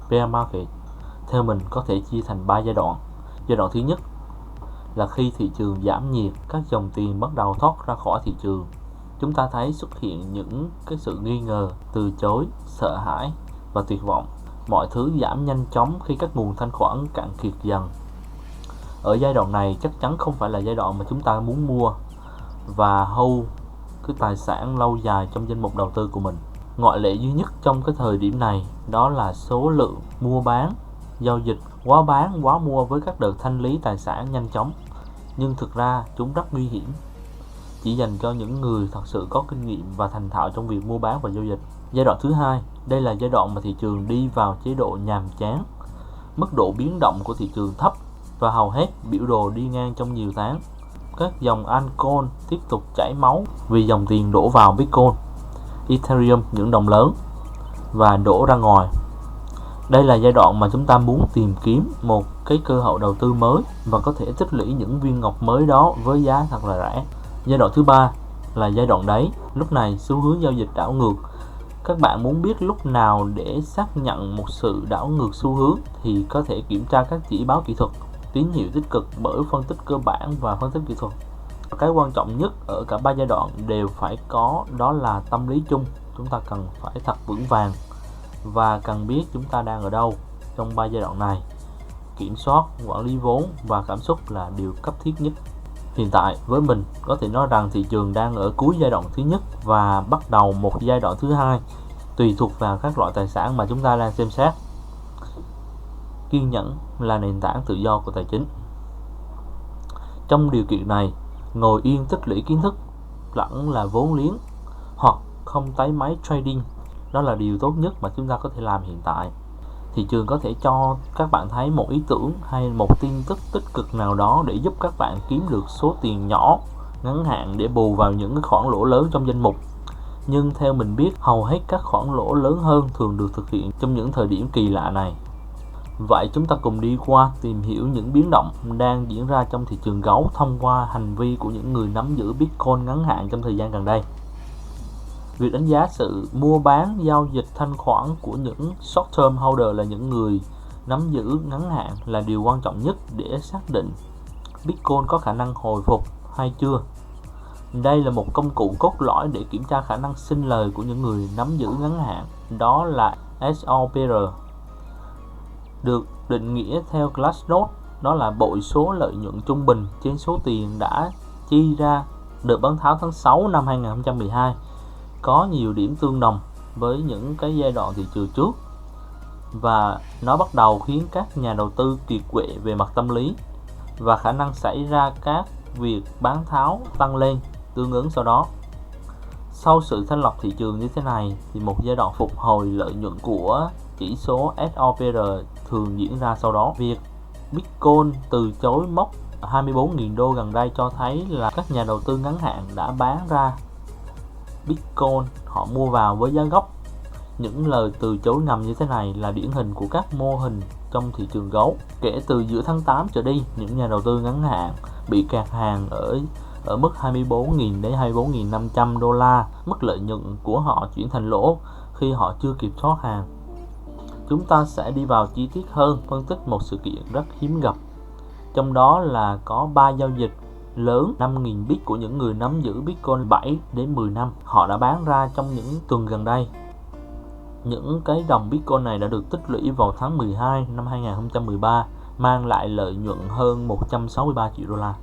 bear market theo mình có thể chia thành 3 giai đoạn. Giai đoạn thứ nhất là khi thị trường giảm nhiệt, các dòng tiền bắt đầu thoát ra khỏi thị trường. Chúng ta thấy xuất hiện những cái sự nghi ngờ, từ chối, sợ hãi và tuyệt vọng. Mọi thứ giảm nhanh chóng khi các nguồn thanh khoản cạn kiệt dần. Ở giai đoạn này chắc chắn không phải là giai đoạn mà chúng ta muốn mua và hold cái tài sản lâu dài trong danh mục đầu tư của mình. Ngoại lệ duy nhất trong cái thời điểm này đó là số lượng mua bán, giao dịch quá bán quá mua với các đợt thanh lý tài sản nhanh chóng. Nhưng thực ra chúng rất nguy hiểm, chỉ dành cho những người thật sự có kinh nghiệm và thành thạo trong việc mua bán và giao dịch. Giai đoạn thứ hai, đây là giai đoạn mà thị trường đi vào chế độ nhàm chán. Mức độ biến động của thị trường thấp và hầu hết biểu đồ đi ngang trong nhiều tháng. Các dòng altcoin tiếp tục chảy máu vì dòng tiền đổ vào Bitcoin, Ethereum, những đồng lớn và đổ ra ngoài. Đây là giai đoạn mà chúng ta muốn tìm kiếm một cái cơ hội đầu tư mới và có thể tích lũy những viên ngọc mới đó với giá thật là rẻ. Giai đoạn thứ ba là giai đoạn đáy. Lúc này xu hướng giao dịch đảo ngược. Các bạn muốn biết lúc nào để xác nhận một sự đảo ngược xu hướng thì có thể kiểm tra các chỉ báo kỹ thuật, tín hiệu tích cực bởi phân tích cơ bản và phân tích kỹ thuật. Cái quan trọng nhất ở cả ba giai đoạn đều phải có, đó là tâm lý chung. Chúng ta cần phải thật vững vàng và cần biết chúng ta đang ở đâu trong ba giai đoạn này. Kiểm soát, quản lý vốn và cảm xúc là điều cấp thiết nhất. Hiện tại với mình có thể nói rằng thị trường đang ở cuối giai đoạn thứ nhất và bắt đầu một giai đoạn thứ hai, tùy thuộc vào các loại tài sản mà chúng ta đang xem xét. Kiên nhẫn là nền tảng tự do của tài chính. Trong điều kiện này, ngồi yên tích lũy kiến thức lẫn là vốn liếng hoặc không tái máy trading, đó là điều tốt nhất mà chúng ta có thể làm hiện tại. Thị trường có thể cho các bạn thấy một ý tưởng hay một tin tức tích cực nào đó để giúp các bạn kiếm được số tiền nhỏ ngắn hạn để bù vào những khoản lỗ lớn trong danh mục. Nhưng theo mình biết, hầu hết các khoản lỗ lớn hơn thường được thực hiện trong những thời điểm kỳ lạ này. Vậy chúng ta cùng đi qua tìm hiểu những biến động đang diễn ra trong thị trường gấu thông qua hành vi của những người nắm giữ Bitcoin ngắn hạn trong thời gian gần đây. Việc đánh giá sự mua bán giao dịch thanh khoản của những short-term holder là những người nắm giữ ngắn hạn là điều quan trọng nhất để xác định Bitcoin có khả năng hồi phục hay chưa. Đây là một công cụ cốt lõi để kiểm tra khả năng sinh lời của những người nắm giữ ngắn hạn, đó là SOPR, được định nghĩa theo Glassnode, đó là bội số lợi nhuận trung bình trên số tiền đã chi ra đợt bán tháo tháng 6 năm 2012. Có nhiều điểm tương đồng với những cái giai đoạn thị trường trước và nó bắt đầu khiến các nhà đầu tư kiệt quệ về mặt tâm lý và khả năng xảy ra các việc bán tháo tăng lên tương ứng sau đó. Sau sự thanh lọc thị trường như thế này thì một giai đoạn phục hồi lợi nhuận của chỉ số SOPR thường diễn ra sau đó. Việc Bitcoin từ chối mốc 24.000 đô gần đây cho thấy là các nhà đầu tư ngắn hạn đã bán ra Bitcoin họ mua vào với giá gốc. Những lời từ chối ngầm như thế này là điển hình của các mô hình trong thị trường gấu. Kể từ giữa tháng 8 trở đi, những nhà đầu tư ngắn hạn bị kẹt hàng ở mức 24.000 đến 24.500 đô la. Mức lợi nhuận của họ chuyển thành lỗ khi họ chưa kịp thoát hàng. Chúng ta sẽ đi vào chi tiết hơn, phân tích một sự kiện rất hiếm gặp. Trong đó là có 3 giao dịch lớn 5.000 bit của những người nắm giữ Bitcoin 7 đến 10 năm. Họ đã bán ra trong những tuần gần đây. Những cái đồng Bitcoin này đã được tích lũy vào tháng 12 năm 2013, mang lại lợi nhuận hơn 163 triệu đô la.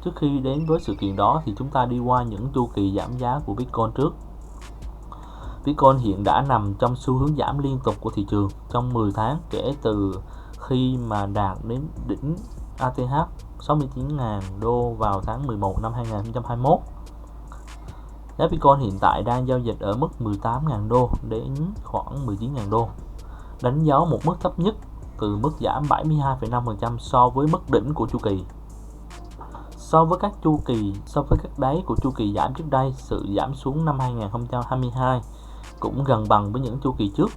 Trước khi đến với sự kiện đó thì chúng ta đi qua những chu kỳ giảm giá của Bitcoin trước. Bitcoin hiện đã nằm trong xu hướng giảm liên tục của thị trường trong 10 tháng kể từ khi mà đạt đến đỉnh ATH 69.000 đô vào tháng 11 năm 2021. Giá Bitcoin hiện tại đang giao dịch ở mức 18.000 đô đến khoảng 19.000 đô, đánh dấu một mức thấp nhất từ mức giảm 72,5% so với mức đỉnh của chu kỳ. So với các đáy của chu kỳ giảm trước đây, sự giảm xuống năm 2022 cũng gần bằng với những chu kỳ trước,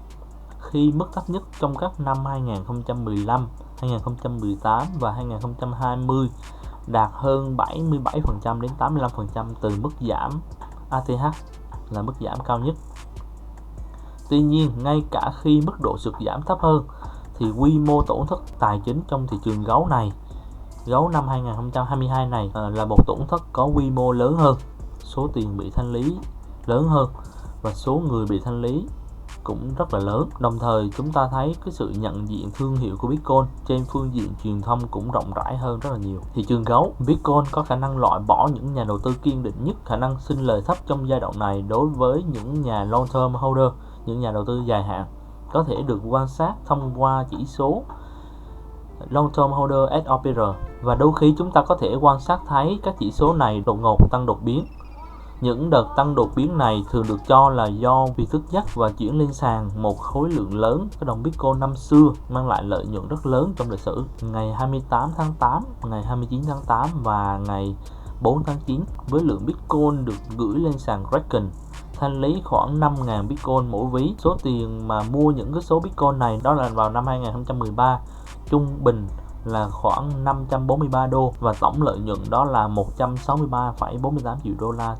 khi mức thấp nhất trong các năm 2015, 2018 và 2020 đạt hơn 77% đến 85% từ mức giảm ATH là mức giảm cao nhất. Tuy nhiên, ngay cả khi mức độ sụt giảm thấp hơn thì quy mô tổn thất tài chính trong thị trường gấu năm 2022 này là một tổn thất có quy mô lớn hơn, số tiền bị thanh lý lớn hơn và số người bị thanh lý cũng rất là lớn. Đồng thời chúng ta thấy cái sự nhận diện thương hiệu của Bitcoin trên phương diện truyền thông cũng rộng rãi hơn rất là nhiều. Thị trường gấu, Bitcoin có khả năng loại bỏ những nhà đầu tư kiên định nhất, khả năng sinh lời thấp trong giai đoạn này đối với những nhà long term holder, những nhà đầu tư dài hạn, có thể được quan sát thông qua chỉ số long term holder SOPR, và đôi khi chúng ta có thể quan sát thấy các chỉ số này đột ngột tăng đột biến. Những đợt tăng đột biến này thường được cho là do việc thức giấc và chuyển lên sàn một khối lượng lớn cái đồng Bitcoin năm xưa mang lại lợi nhuận rất lớn trong lịch sử. Ngày 28 tháng 8, ngày 29 tháng 8 và ngày 4 tháng 9 với lượng Bitcoin được gửi lên sàn Kraken thanh lý khoảng 5.000 Bitcoin mỗi ví. Số tiền mà mua những cái số Bitcoin này đó là vào năm 2013 trung bình là khoảng 543 đô và tổng lợi nhuận đó là 163,48 triệu đô la.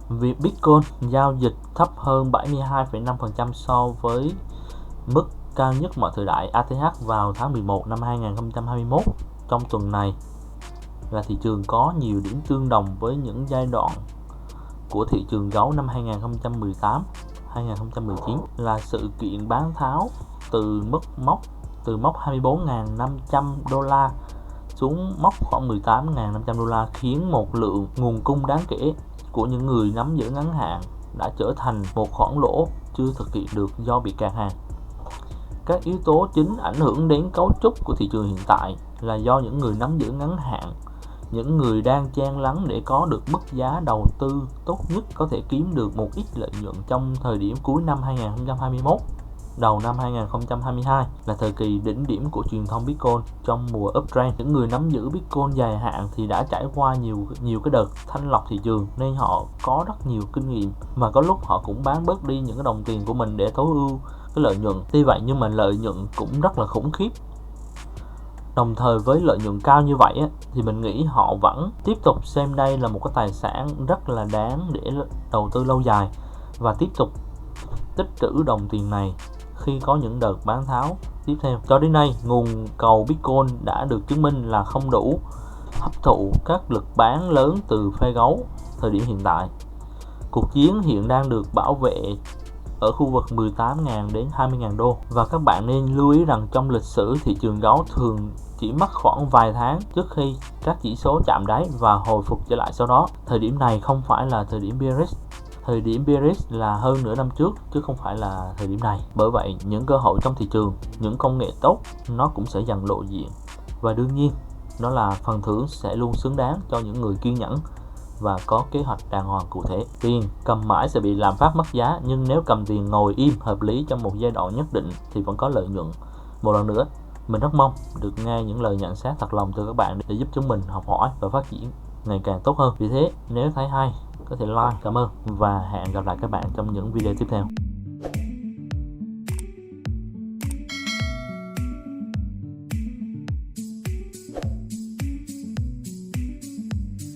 Việc Bitcoin giao dịch thấp hơn 72,5% so với mức cao nhất mọi thời đại ATH vào tháng 11 năm 2021. Trong tuần này là thị trường có nhiều điểm tương đồng với những giai đoạn của thị trường gấu năm 2018, 2019 là sự kiện bán tháo từ mốc 24.500 đô la xuống mốc khoảng 18.500 đô la, khiến một lượng nguồn cung đáng kể của những người nắm giữ ngắn hạn đã trở thành một khoản lỗ chưa thực hiện được do bị cạn hàng. Các yếu tố chính ảnh hưởng đến cấu trúc của thị trường hiện tại là do những người nắm giữ ngắn hạn, những người đang chen lấn để có được mức giá đầu tư tốt nhất, có thể kiếm được một ít lợi nhuận trong thời điểm cuối năm 2021. Đầu năm 2022 là thời kỳ đỉnh điểm của truyền thông Bitcoin trong mùa uptrend. Những người nắm giữ Bitcoin dài hạn thì đã trải qua nhiều cái đợt thanh lọc thị trường nên họ có rất nhiều kinh nghiệm, mà có lúc họ cũng bán bớt đi những cái đồng tiền của mình để tối ưu cái lợi nhuận. Tuy vậy nhưng mà lợi nhuận cũng rất là khủng khiếp. Đồng thời với lợi nhuận cao như vậy thì mình nghĩ họ vẫn tiếp tục xem đây là một cái tài sản rất là đáng để đầu tư lâu dài và tiếp tục tích trữ đồng tiền này khi có những đợt bán tháo tiếp theo. Cho đến nay, nguồn cầu Bitcoin đã được chứng minh là không đủ hấp thụ các lực bán lớn từ phe gấu thời điểm hiện tại. Cuộc chiến hiện đang được bảo vệ ở khu vực 18.000 đến 20.000 đô, và các bạn nên lưu ý rằng trong lịch sử thị trường gấu thường chỉ mất khoảng vài tháng trước khi các chỉ số chạm đáy và hồi phục trở lại sau đó. Thời điểm này không phải là thời điểm bearish. Thời điểm bearish là hơn nửa năm trước chứ không phải là thời điểm này. Bởi vậy những cơ hội trong thị trường, những công nghệ tốt nó cũng sẽ dần lộ diện, và đương nhiên đó là phần thưởng sẽ luôn xứng đáng cho những người kiên nhẫn và có kế hoạch đàng hoàng cụ thể. Tiền cầm mãi sẽ bị lạm phát mất giá, nhưng nếu cầm tiền ngồi im hợp lý trong một giai đoạn nhất định thì vẫn có lợi nhuận. Một lần nữa, mình rất mong được nghe những lời nhận xét thật lòng từ các bạn để giúp chúng mình học hỏi và phát triển ngày càng tốt hơn. Vì thế, nếu thấy hay, có thể like, cảm ơn và hẹn gặp lại các bạn trong những video tiếp theo.